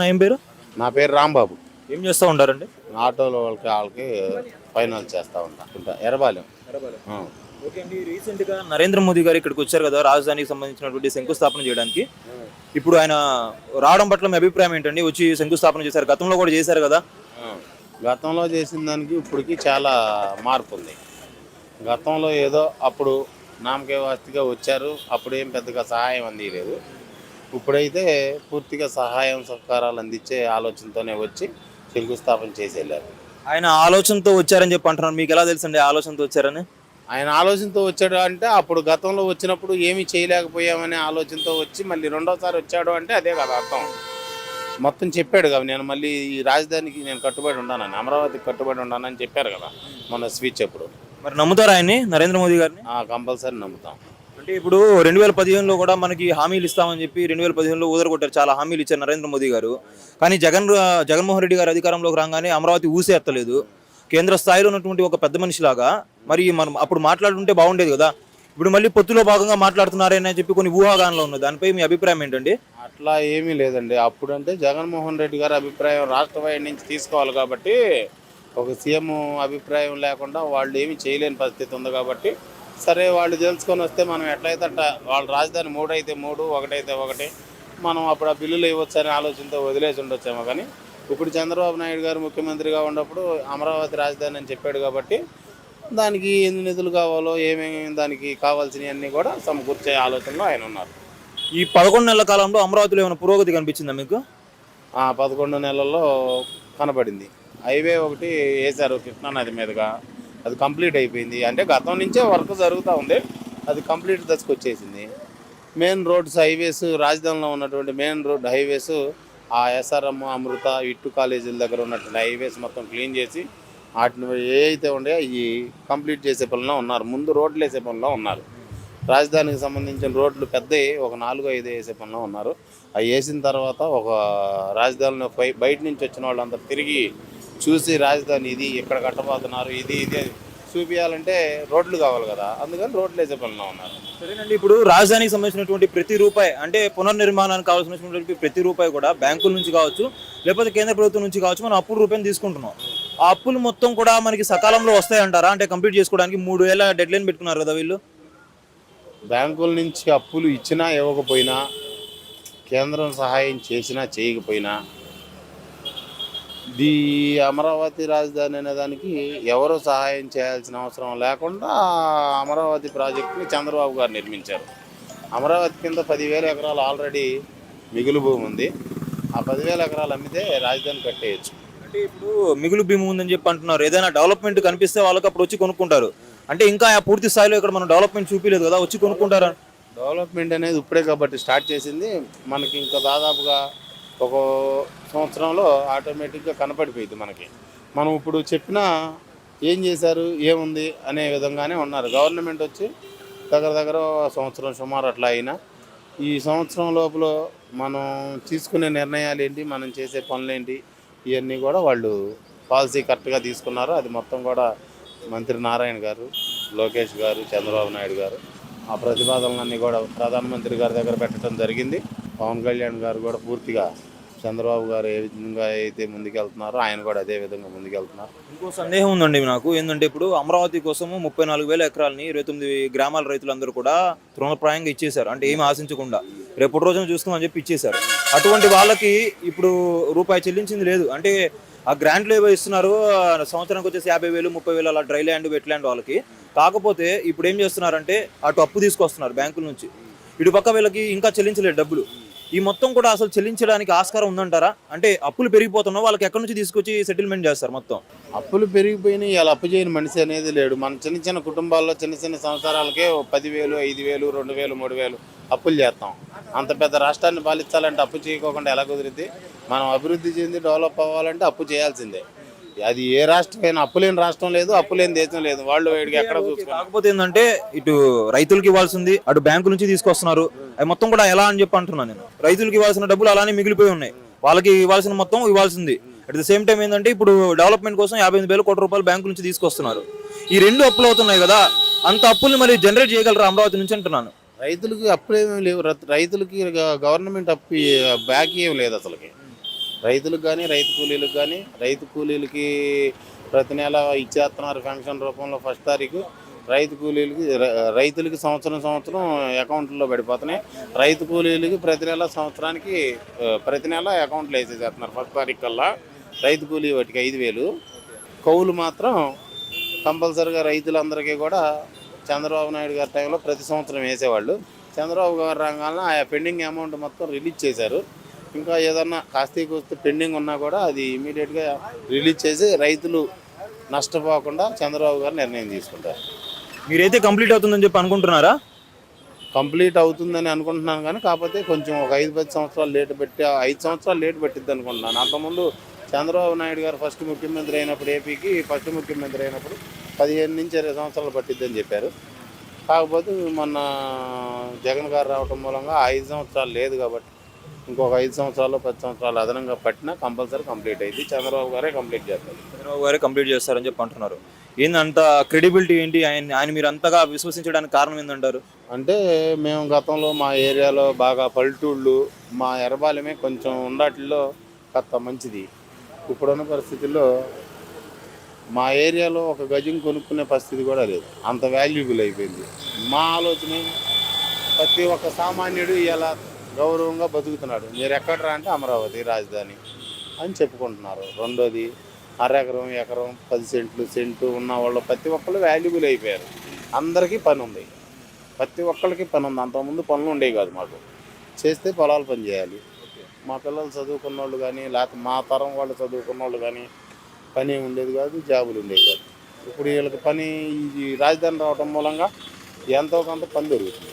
ఏం పేరు? నా పేరు రాంబాబు. ఏం చేస్తూ ఉంటారండి? ఆటోలో వాళ్ళకి ఫైనాన్స్ చేస్తూ ఉంటా. ఎర్రబాలెం. ఆ. ఓకే అండి. రీసెంట్గా నరేంద్ర మోదీ గారు ఇక్కడికి వచ్చారు కదా, రాజధానికి సంబంధించినటువంటి శంకుస్థాపన చేయడానికి. ఇప్పుడు ఆయన రావడం పట్ల మీ అభిప్రాయం ఏంటండి? వచ్చి శంకుస్థాపన చేశారు, గతంలో కూడా చేశారు కదా. ఆ. గతంలో చేసిన దానికి ఇప్పటికి చాలా మార్పు ఉంది. గతంలో ఏదో అప్పుడు నామకే వాస్తిగా వచ్చారు, అప్పుడు ఏం పెద్దగా సహాయం అందిలేదు. ఇప్పుడైతే పూర్తిగా సహాయం సహకారాలు అందించే ఆలోచనతోనే వచ్చి శంకుస్థాపన చేసి వెళ్ళారు. ఆయన ఆలోచనతో వచ్చారని చెప్పి అంటున్నారు. మీకు ఎలా తెలుసండి ఆలోచనతో వచ్చారని? ఆయన ఆలోచనతో వచ్చాడు అంటే అప్పుడు గతంలో వచ్చినప్పుడు ఏమీ చేయలేకపోయామనే ఆలోచనతో వచ్చి మళ్ళీ రెండోసారి వచ్చాడు అంటే అదే కదా అర్థం. మొత్తం చెప్పాడు కదా, నేను మళ్ళీ ఈ రాజధానికి నేను కట్టుబడి ఉన్నానని, అమరావతికి కట్టుబడి ఉన్నానని చెప్పారు కదా మొన్న స్పీచ్ అప్పుడు. మరి నమ్ముతారా ఆయన్ని, నరేంద్ర మోదీ గారిని? కంపల్సరీ నమ్ముతాం. అంటే ఇప్పుడు 2015లో కూడా మనకి హామీలు ఇస్తామని చెప్పి 2015లో ఊదరగొట్టారు, చాలా హామీలు ఇచ్చారు నరేంద్ర మోదీ గారు. కానీ జగన్మోహన్ రెడ్డి గారు అధికారంలోకి రాగానే అమరావతి ఊసే ఎత్తలేదు. కేంద్ర స్థాయిలో ఉన్నటువంటి ఒక పెద్ద మనిషిలాగా మరి మనం అప్పుడు మాట్లాడుతుంటే బాగుండేది కదా. ఇప్పుడు మళ్ళీ పొత్తులో భాగంగా మాట్లాడుతున్నారని చెప్పి కొన్ని ఊహాగానాలు ఉన్నాయి. దానిపై మీ అభిప్రాయం ఏంటండి? అట్లా ఏమీ లేదండి. అప్పుడంటే జగన్మోహన్ రెడ్డి గారి అభిప్రాయం రాష్ట్ర వారి నుంచి తీసుకోవాలి కాబట్టి, ఒక సీఎం అభిప్రాయం లేకుండా వాళ్ళు ఏమీ చేయలేని పరిస్థితి ఉంది కాబట్టి, సరే వాళ్ళు తెలుసుకొని వస్తే మనం ఎట్లయితే అట్ట వాళ్ళ రాజధాని 3 అయితే 3, 1 అయితే 1 మనం అప్పుడు ఆ బిల్లులు ఇవ్వచ్చు అనే ఆలోచనతో వదిలేసి ఉండొచ్చేమో. కానీ ఇప్పుడు చంద్రబాబు నాయుడు గారు ముఖ్యమంత్రిగా ఉన్నప్పుడు అమరావతి రాజధాని అని చెప్పాడు కాబట్టి, దానికి ఎన్ని నిధులు కావాలో ఏమేమి దానికి కావాల్సినవన్నీ కూడా సమకూర్చే ఆలోచనలో ఆయన ఉన్నారు. ఈ 11 నెలల కాలంలో అమరావతిలో ఏమైనా పురోగతి కనిపించిందా మీకు? 11 నెలల్లో కనపడింది. హైవే ఒకటి వేశారు కృష్ణానది మీదుగా, అది కంప్లీట్ అయిపోయింది. అంటే గతం నుంచే వర్క్ జరుగుతూ ఉంది, అది కంప్లీట్ దశకు వచ్చేసింది. మెయిన్ రోడ్స్ హైవేస్, రాజధానిలో ఉన్నటువంటి మెయిన్ రోడ్ హైవేస్, ఆ ఎస్ఆర్ఎం, అమృత, ఇట్టు కాలేజీల దగ్గర ఉన్నటువంటి హైవేస్ మొత్తం క్లీన్ చేసి వాటిని ఏ అయితే ఉన్నాయో అవి కంప్లీట్ చేసే పనిలో ఉన్నారు. ముందు రోడ్లు వేసే పనిలో ఉన్నారు. రాజధానికి సంబంధించిన రోడ్లు పెద్దవి ఒక 4-5 వేసే పనిలో ఉన్నారు. అవి వేసిన తర్వాత ఒక రాజధానిలో బయట నుంచి వచ్చిన వాళ్ళంతా తిరిగి చూసి రాజధాని ఇది ఇక్కడ కట్టబోతున్నారు, ఇది చూపించాలంటే రోడ్లు కావాలి కదా, అందుకని రోడ్లు వేసే పనిలో ఉన్నారు. సరేనండి. ఇప్పుడు రాజధానికి సంబంధించినటువంటి ప్రతి రూపాయి, అంటే పునర్నిర్మాణానికి కావాల్సినటువంటి ప్రతి రూపాయి కూడా బ్యాంకుల నుంచి కావచ్చు, లేకపోతే కేంద్ర ప్రభుత్వం నుంచి కావచ్చు, మనం అప్పుల రూపాయలు తీసుకుంటున్నాం. ఆ అప్పులు మొత్తం కూడా మనకి సకాలంలో వస్తాయంటారా? అంటే కంప్లీట్ చేసుకోవడానికి 3 ఏళ్ళ డెడ్ లైన్ పెట్టుకున్నారు కదా వీళ్ళు. బ్యాంకుల నుంచి అప్పులు ఇచ్చినా ఇవ్వకపోయినా, కేంద్రం సహాయం చేసినా చేయకపోయినా, అమరావతి రాజధాని అనే దానికి ఎవరు సహాయం చేయాల్సిన అవసరం లేకుండా అమరావతి ప్రాజెక్టుని చంద్రబాబు గారు నిర్మించారు. అమరావతి కింద 10,000 ఎకరాలు ఆల్రెడీ మిగులు భూమి ఉంది. ఆ 10,000 ఎకరాలు అమ్మితే రాజధాని కట్టేయచ్చు. అంటే ఇప్పుడు మిగులు భూమి ఉందని చెప్పి అంటున్నారు. ఏదైనా డెవలప్మెంట్ కనిపిస్తే వాళ్ళకి అప్పుడు వచ్చి కొనుక్కుంటారు. అంటే ఇంకా పూర్తి స్థాయిలో ఇక్కడ మనం డెవలప్మెంట్ చూపించలేదు కదా, వచ్చి కొనుక్కుంటారా? డెవలప్మెంట్ అనేది ఇప్పుడే కాబట్టి స్టార్ట్ చేసింది. మనకి ఇంకా దాదాపుగా ఒక సంవత్సరంలో ఆటోమేటిక్గా కనపడిపోయింది మనకి. మనం ఇప్పుడు చెప్పినా ఏం చేశారు, ఏముంది అనే విధంగానే ఉన్నారు. గవర్నమెంట్ వచ్చి దగ్గర సంవత్సరం సుమారు అట్లా అయినా, ఈ సంవత్సరం లోపల మనం తీసుకునే నిర్ణయాలు ఏంటి, మనం చేసే పనులేంటి, ఇవన్నీ కూడా వాళ్ళు పాలసీ కరెక్ట్గా తీసుకున్నారు. అది మొత్తం కూడా మంత్రి నారాయణ గారు, లోకేష్ గారు, చంద్రబాబు నాయుడు గారు ఆ ప్రతిపాదనలన్నీ కూడా ప్రధానమంత్రి గారి దగ్గర పెట్టడం జరిగింది. పవన్ కళ్యాణ్ గారు కూడా పూర్తిగా చంద్రబాబు గారు ఏ విధంగా అయితే ముందుకెళ్తున్నారో ఆయన కూడా అదే విధంగా ముందుకెళ్తున్నారు. ఇంకో సందేహం ఉందండి నాకు. ఏంటంటే ఇప్పుడు అమరావతి కోసము 34,000 ఎకరాలని 29 గ్రామాల రైతులందరూ కూడా తృణప్రాయంగా ఇచ్చేశారు. అంటే ఏమి ఆశించకుండా రేపు రోజున చూస్తామని చెప్పి ఇచ్చేశారు. అటువంటి వాళ్ళకి ఇప్పుడు రూపాయి చెల్లించింది లేదు. అంటే ఆ గ్రాంట్లు ఏవో ఇస్తున్నారు, సంవత్సరానికి వచ్చేసి 50,000, 30,000 అలా డ్రై ల్యాండ్, వెట్ ల్యాండ్ వాళ్ళకి. కాకపోతే ఇప్పుడు ఏం చేస్తున్నారంటే అటు అప్పు తీసుకొస్తున్నారు బ్యాంకుల నుంచి, ఇటు పక్క వీళ్ళకి ఇంకా చెల్లించలేదు డబ్బులు. ఈ మొత్తం కూడా అసలు చెల్లించడానికి ఆస్కారం ఉందంటారా? అంటే అప్పులు పెరిగిపోతున్నా వాళ్ళకి ఎక్కడి నుంచి తీసుకొచ్చి సెటిల్మెంట్ చేస్తారు మొత్తం? అప్పులు పెరిగిపోయినాయి, ఇలా అప్పు చేయని మనిషి అనేది లేడు. మన చిన్న కుటుంబాల్లో చిన్న సంవత్సరాలకే 10,000, 5,000, 2,000, 3,000 అప్పులు చేస్తాం. అంత పెద్ద రాష్ట్రాన్ని పాలించాలంటే అప్పు చేయకోకుండా ఎలా కుదిరిద్ది? మనం అభివృద్ధి చెంది డెవలప్ అవ్వాలంటే అప్పు చేయాల్సిందే. అది ఏ రాష్ట్రమైనా అప్పు లేని రాష్ట్రం లేదు, అప్పు లేని దేశం లేదు. వాళ్ళు వేడికి ఎక్కడ చూసుకోవాలి. కాకపోతే ఏంటంటే ఇటు రైతులకి ఇవ్వాల్సింది అటు బ్యాంకు నుంచి తీసుకొస్తున్నారు. అవి మొత్తం కూడా ఎలా అని చెప్పి అంటున్నాను నేను. రైతులకి ఇవ్వాల్సిన డబ్బులు అలానే మిగిలిపోయి ఉన్నాయి, వాళ్ళకి ఇవ్వాల్సిన మొత్తం ఇవ్వాల్సింది. అట్ ద సేమ్ టైం ఏంటంటే ఇప్పుడు డెవలప్మెంట్ కోసం 58,000 కోట్ల రూపాయలు బ్యాంకు నుంచి తీసుకొస్తున్నారు. ఈ రెండు అప్పులు అవుతున్నాయి కదా, అంత అప్పుల్ని మరి జనరేట్ చేయగలరా అమరావతి నుంచి అంటున్నాను. రైతులకి అప్పులు ఏమీ లేవు. రైతులకి గవర్నమెంట్ అప్పు బ్యాక్ ఏమి లేదు అసలుకి. రైతులకు కానీ రైతు కూలీలకి ప్రతి నెల ఇచ్చేస్తున్నారు పెన్షన్ రూపంలో ఫస్ట్ తారీఖు. రైతులకి సంవత్సరం అకౌంట్లో పడిపోతున్నాయి. రైతు కూలీలకి ప్రతి నెల అకౌంట్లో వేసేసేస్తున్నారు ఫస్ట్ తారీఖు కల్లా. రైతు కూలీ వాటికి 5,000. కౌలు మాత్రం కంపల్సరిగా రైతులందరికీ కూడా చంద్రబాబు నాయుడు గారి టైంలో ప్రతి సంవత్సరం వేసేవాళ్ళు. చంద్రబాబు గారి రంగాల్లో ఆ పెండింగ్ అమౌంట్ మొత్తం రిలీజ్ చేశారు. ఇంకా ఏదన్నా కాస్త పెండింగ్ ఉన్నా కూడా అది ఇమీడియట్గా రిలీజ్ చేసి రైతులు నష్టపోకుండా చంద్రబాబు గారు నిర్ణయం తీసుకుంటారు. మీరైతే కంప్లీట్ అవుతుందని చెప్పి అనుకుంటున్నారా? కంప్లీట్ అవుతుందని అనుకుంటున్నాను, కానీ కాకపోతే కొంచెం ఒక 5-10 సంవత్సరాలు 5 సంవత్సరాలు లేట్ పెట్టిద్ది అనుకుంటున్నాను. అంతకుముందు చంద్రబాబు నాయుడు గారు ఫస్ట్ ముఖ్యమంత్రి అయినప్పుడు, ఏపీకి ఫస్ట్ ముఖ్యమంత్రి అయినప్పుడు 15 నుంచి 20 సంవత్సరాలు పట్టిద్దని చెప్పారు. కాకపోతే మొన్న జగన్ గారు రావటం మూలంగా 5 సంవత్సరాలు లేదు కాబట్టి ఇంకొక 5 సంవత్సరాలు 10 సంవత్సరాలు అదనంగా పట్టినా కంపల్సరీ కంప్లీట్ అయింది. చంద్రబాబు గారే కంప్లీట్ చేస్తారు. చంద్రబాబు గారే కంప్లీట్ చేస్తారని చెప్పి అంటున్నారు. ఏందంత క్రెడిబిలిటీ ఏంటి? ఆయన మీరు అంతగా విశ్వసించడానికి కారణం ఏందంటారు? అంటే మేము గతంలో మా ఏరియాలో బాగా పల్లెటూళ్ళు, మా ఎర్రబాలెమే కొంచెం ఉండట్లో కాస్త మంచిది. ఇప్పుడున్న పరిస్థితుల్లో మా ఏరియాలో ఒక గజం కొనుక్కునే పరిస్థితి కూడా లేదు, అంత వాల్యుబుల్ అయిపోయింది. మా ఆలోచన ప్రతి ఒక్క సామాన్యుడు ఇలా గౌరవంగా బతుకుతున్నాడు. మీరు ఎక్కడరా అంటే అమరావతి రాజధాని అని చెప్పుకుంటున్నారు. రెండోది అరెకరం, ఎకరం, 10 సెంట్లు, సెంటు ఉన్న వాళ్ళు ప్రతి ఒక్కళ్ళు వాల్యుబుల్ అయిపోయారు. అందరికీ పని ఉంది, ప్రతి ఒక్కరికి పని ఉంది. అంతకుముందు పనులు ఉండేవి కాదు, మాకు చేస్తే పొలాలు పని చేయాలి. మా పిల్లలు చదువుకున్న వాళ్ళు కానీ, లేకపోతే మా తరం వాళ్ళు చదువుకున్న వాళ్ళు కానీ పని ఉండేది కాదు, జాబులు ఉండేవి కాదు. ఇప్పుడు వీళ్ళకి పని, ఈ రాజధాని రావడం మూలంగా ఎంతో కొంత పని దొరుకుతుంది.